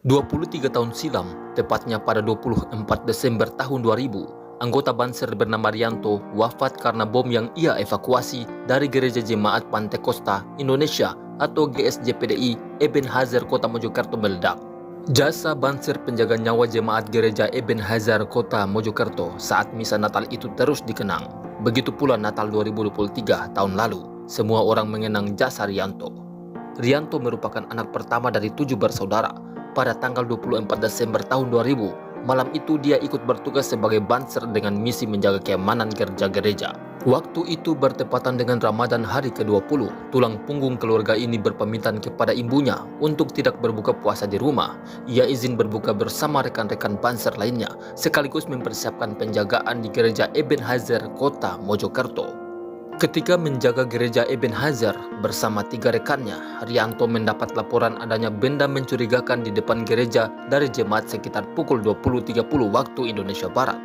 23 tahun silam, tepatnya pada 24 Desember tahun 2000, anggota Banser bernama Rianto wafat karena bom yang ia evakuasi dari Gereja Jemaat Pantekosta Indonesia atau GSJPDI Ebenezer Kota Mojokerto meledak. Jasa Banser penjaga nyawa jemaat Gereja Ebenezer Kota Mojokerto saat misa Natal itu terus dikenang. Begitu pula Natal 2023 tahun lalu, semua orang mengenang jasa Rianto. Rianto merupakan anak pertama dari 7 bersaudara. Pada tanggal 24 Desember tahun 2000, malam itu dia ikut bertugas sebagai banser dengan misi menjaga keamanan gereja-gereja. Waktu itu bertepatan dengan Ramadan hari ke-20, tulang punggung keluarga ini berpamitan kepada ibunya untuk tidak berbuka puasa di rumah. Ia izin berbuka bersama rekan-rekan banser lainnya, sekaligus mempersiapkan penjagaan di gereja Ebenezer Kota Mojokerto. Ketika menjaga gereja Ebenezer bersama 3 rekannya, Rianto mendapat laporan adanya benda mencurigakan di depan gereja dari jemaat sekitar pukul 20.30 waktu Indonesia Barat.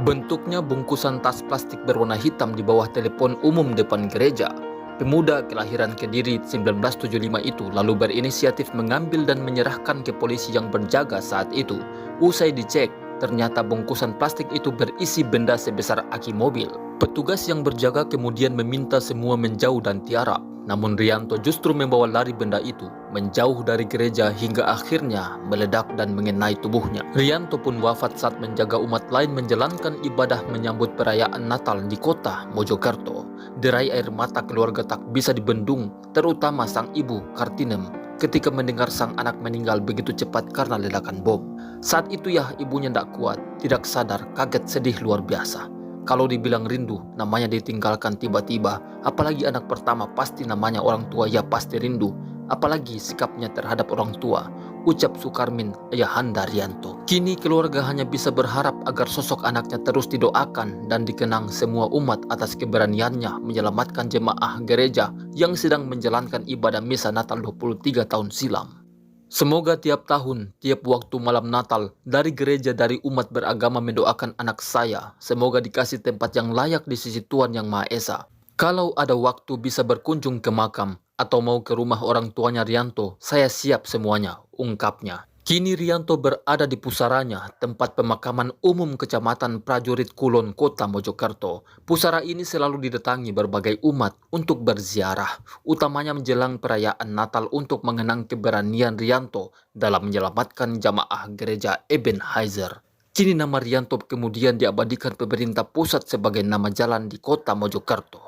Bentuknya bungkusan tas plastik berwarna hitam di bawah telepon umum depan gereja. Pemuda kelahiran Kediri 1975 itu lalu berinisiatif mengambil dan menyerahkan ke polisi yang berjaga saat itu. Usai dicek, ternyata bungkusan plastik itu berisi benda sebesar aki mobil. Petugas yang berjaga kemudian meminta semua menjauh dan tiarap. Namun Rianto justru membawa lari benda itu menjauh dari gereja hingga akhirnya meledak dan mengenai tubuhnya. Rianto pun wafat saat menjaga umat lain menjalankan ibadah menyambut perayaan Natal di kota Mojokerto. Derai air mata keluarga tak bisa dibendung, terutama sang ibu Kartinem ketika mendengar sang anak meninggal begitu cepat karena ledakan bom. Saat itu ya ibunya tidak kuat, tidak sadar, kaget, sedih luar biasa. Kalau dibilang rindu, namanya ditinggalkan tiba-tiba. Apalagi anak pertama, pasti namanya orang tua ya pasti rindu. Apalagi sikapnya terhadap orang tua, ucap Sukarmin Ayahanda Rianto. Kini keluarga hanya bisa berharap agar sosok anaknya terus didoakan dan dikenang semua umat atas keberaniannya menyelamatkan jemaah gereja yang sedang menjalankan ibadah misa Natal 23 tahun silam. Semoga tiap tahun, tiap waktu malam Natal, dari gereja dari umat beragama mendoakan anak saya. Semoga dikasih tempat yang layak di sisi Tuhan Yang Maha Esa. Kalau ada waktu bisa berkunjung ke makam atau mau ke rumah orang tuanya Rianto, saya siap semuanya, ungkapnya. Kini Rianto berada di pusaranya, tempat pemakaman umum Kecamatan Prajurit Kulon, Kota Mojokerto. Pusara ini selalu didatangi berbagai umat untuk berziarah, utamanya menjelang perayaan Natal untuk mengenang keberanian Rianto dalam menyelamatkan jamaah gereja Ebenezer. Kini nama Rianto kemudian diabadikan pemerintah pusat sebagai nama jalan di Kota Mojokerto.